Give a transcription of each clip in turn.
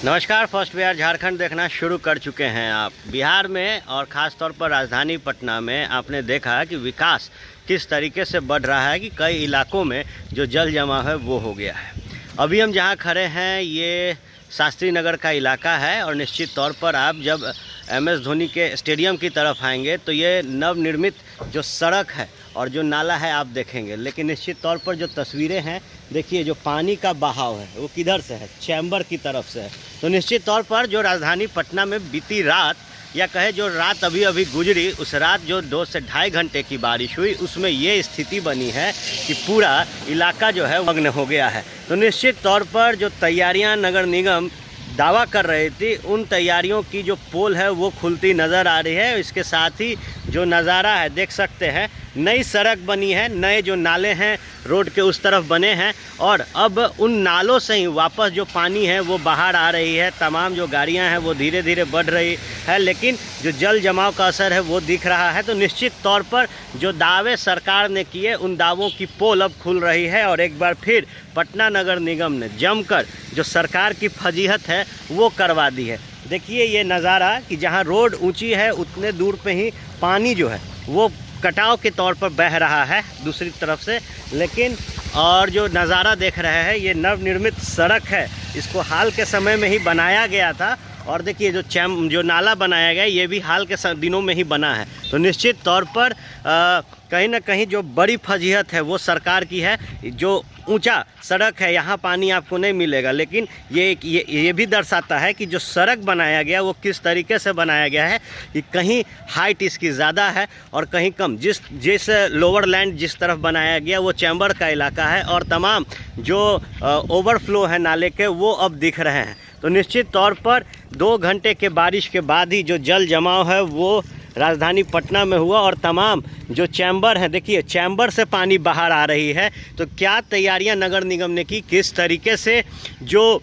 नमस्कार। फर्स्ट बिहार झारखंड देखना शुरू कर चुके हैं आप। बिहार में और ख़ास तौर पर राजधानी पटना में आपने देखा कि विकास किस तरीके से बढ़ रहा है कि कई इलाकों में जो जल जमाव है वो हो गया है। अभी हम जहां खड़े हैं ये शास्त्री नगर का इलाका है और निश्चित तौर पर आप जब MS धोनी के स्टेडियम की तरफ आएंगे तो ये नवनिर्मित जो सड़क है और जो नाला है आप देखेंगे। लेकिन निश्चित तौर पर जो तस्वीरें हैं देखिए, जो पानी का बहाव है वो किधर से है, चैम्बर की तरफ से है। तो निश्चित तौर पर जो राजधानी पटना में बीती रात या कहे जो रात अभी अभी गुजरी, उस रात जो 2 से ढाई घंटे की बारिश हुई उसमें ये स्थिति बनी है कि पूरा इलाका जो है मग्न हो गया है। तो निश्चित तौर पर जो तैयारियां नगर निगम दावा कर रही थी उन तैयारियों की जो पोल है वो खुलती नज़र आ रही है। इसके साथ ही जो नज़ारा है देख सकते हैं, नई सड़क बनी है, नए जो नाले हैं रोड के उस तरफ बने हैं और अब उन नालों से ही वापस जो पानी है वो बाहर आ रही है। तमाम जो गाड़ियां हैं वो धीरे धीरे बढ़ रही है, लेकिन जो जल जमाव का असर है वो दिख रहा है। तो निश्चित तौर पर जो दावे सरकार ने किए उन दावों की पोल अब खुल रही है और एक बार फिर पटना नगर निगम ने जमकर जो सरकार की फजीहत है वो करवा दी है। देखिए ये नज़ारा कि जहाँ रोड ऊंची है उतने दूर पे ही पानी जो है वो कटाव के तौर पर बह रहा है दूसरी तरफ से। लेकिन और जो नज़ारा देख रहे हैं ये नवनिर्मित सड़क है, इसको हाल के समय में ही बनाया गया था। और देखिए जो नाला बनाया गया ये भी हाल के दिनों में ही बना है। तो निश्चित तौर पर कहीं ना कहीं जो बड़ी फजीहत है वो सरकार की है। जो ऊंचा सड़क है यहाँ पानी आपको नहीं मिलेगा, लेकिन ये भी दर्शाता है कि जो सड़क बनाया गया वो किस तरीके से बनाया गया है कि कहीं हाइट इसकी ज़्यादा है और कहीं कम। जिस लोअर लैंड जिस तरफ बनाया गया वो चैम्बर का इलाका है और तमाम जो ओवरफ्लो है नाले के वो अब दिख रहे हैं। तो निश्चित तौर पर 2 घंटे के बारिश के बाद ही जो जल जमाव है वो राजधानी पटना में हुआ और तमाम जो चैम्बर है देखिए चैम्बर से पानी बाहर आ रही है। तो क्या तैयारियां नगर निगम ने की, किस तरीके से जो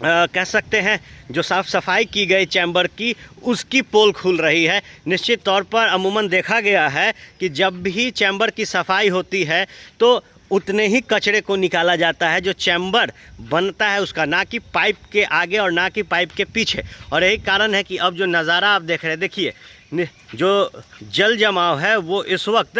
कह सकते हैं जो साफ़ सफाई की गई चैम्बर की उसकी पोल खुल रही है। निश्चित तौर पर अमूमन देखा गया है कि जब भी चैम्बर की सफाई होती है तो उतने ही कचरे को निकाला जाता है जो चैम्बर बनता है उसका, ना कि पाइप के आगे और ना कि पाइप के पीछे। और यही कारण है कि अब जो नज़ारा आप देख रहे हैं देखिए जो जल जमाव है वो इस वक्त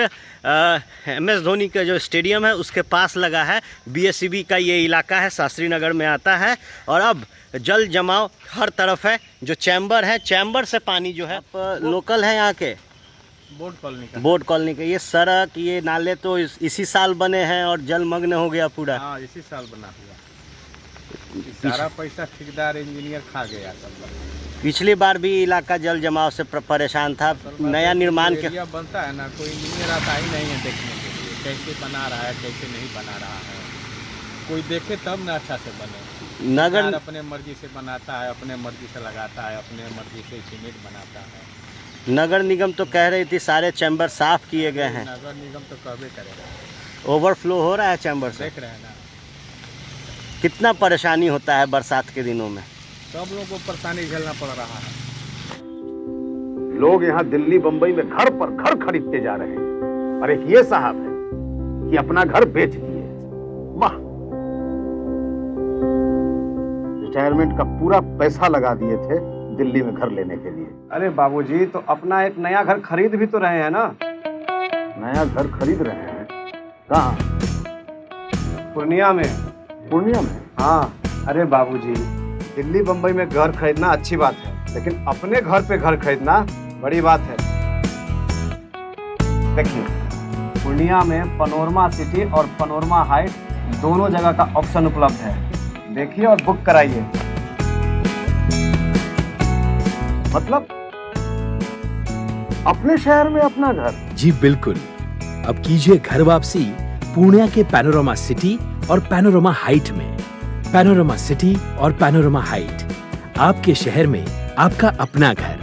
MS धोनी का जो स्टेडियम है उसके पास लगा है। BSCB का ये इलाका है, शास्त्री नगर में आता है और अब जल जमाव हर तरफ है। जो चैम्बर है, चैम्बर से पानी जो है लोकल है यहाँ के बोर्ड कॉलोनी का ये सड़क ये नाले तो इसी साल बने हैं और जलमग्न हो गया पूरा। हाँ, इसी साल बना हुआ। सारा पैसा ठेकेदार इंजीनियर खा गया सब। पिछली बार भी इलाका जल जमाव से परेशान था। नया निर्माण के बनता है ना, कोई इंजीनियर आता ही नहीं है देखने के लिए कैसे बना रहा है कैसे नहीं बना रहा है। कोई देखे तब ना अच्छा से बने। नगर अपने मर्जी से बनाता है, अपने मर्जी से लगाता है, अपने मर्जी से सीमेंट बनाता है। नगर निगम तो कह रही थी सारे चैम्बर साफ किए गए हैं। नगर निगम तो कहबे करेगा। ओवरफ्लो हो रहा है चैम्बर से, देख रहे हैं ना कितना परेशानी होता है बरसात के दिनों में। सब लोगों को परेशानी झेलना पड़ रहा है। लोग यहाँ दिल्ली बंबई में घर पर घर खरीदते जा रहे हैं और एक ये साहब है कि अपना घर बेच दिए। वाह, रिटायरमेंट का पूरा पैसा लगा दिए थे दिल्ली में घर लेने के लिए। अरे बाबूजी, तो अपना एक नया घर खरीद भी तो रहे हैं ना। नया घर खरीद रहे हैं? कहाँ? पूर्णिया में। पूर्णिया में? हाँ। अरे बाबूजी, दिल्ली बंबई में घर खरीदना अच्छी बात है, लेकिन अपने घर पे घर खरीदना बड़ी बात है। देखिए, पूर्णिया में पनोरमा सिटी और पनोरमा हाइट दोनों जगह का ऑप्शन उपलब्ध है। देखिए और बुक कराइए। मतलब अपने शहर में अपना घर? जी बिल्कुल। अब कीजिए घर वापसी पूर्णिया के पैनोरमा सिटी और पैनोरमा हाइट में। पैनोरमा सिटी और पैनोरमा हाइट, आपके शहर में आपका अपना घर।